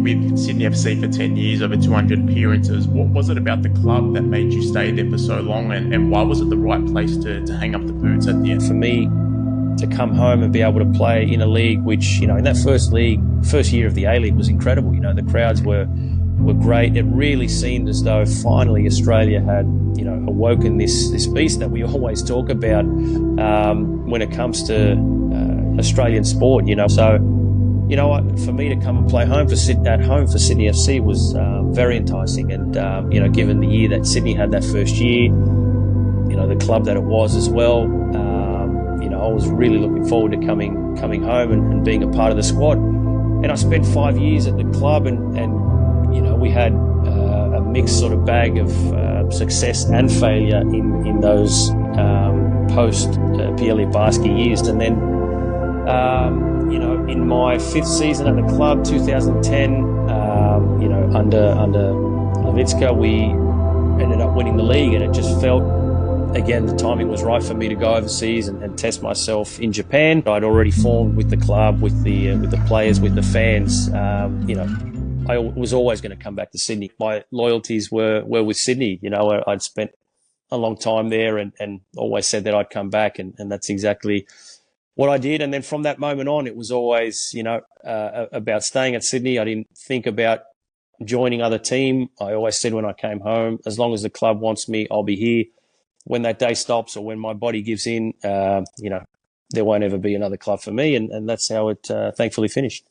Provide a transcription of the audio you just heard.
with Sydney FC for 10 years, over 200 appearances. What was it about the club that made you stay there for so long, and why was it the right place to hang up the boots at the end? For me to come home and be able to play in a league which, in that first year of the A-League was incredible. The crowds were great. It really seemed as though finally Australia had, awoken this beast that we always talk about when it comes to Australian sport, So, for me to come and play at home for Sydney FC was very enticing. And, given the year that Sydney had that first year, the club that it was as well, I was really looking forward to coming home and being a part of the squad. And I spent 5 years at the club, and we had a mixed sort of bag of success and failure in those post PLE Brosque years. And then, in my 5th season at the club, 2010, under Levitska, we ended up winning the league, and it just felt, again, the timing was right for me to go overseas and test myself in Japan. I'd already formed with the club, with the players, with the fans. I was always going to come back to Sydney. My loyalties were with Sydney. I'd spent a long time there and always said that I'd come back, and that's exactly what I did. And then from that moment on, it was always, about staying at Sydney. I didn't think about joining other team. I always said when I came home, as long as the club wants me, I'll be here. When that day stops or when my body gives in, there won't ever be another club for me. And that's how it thankfully finished.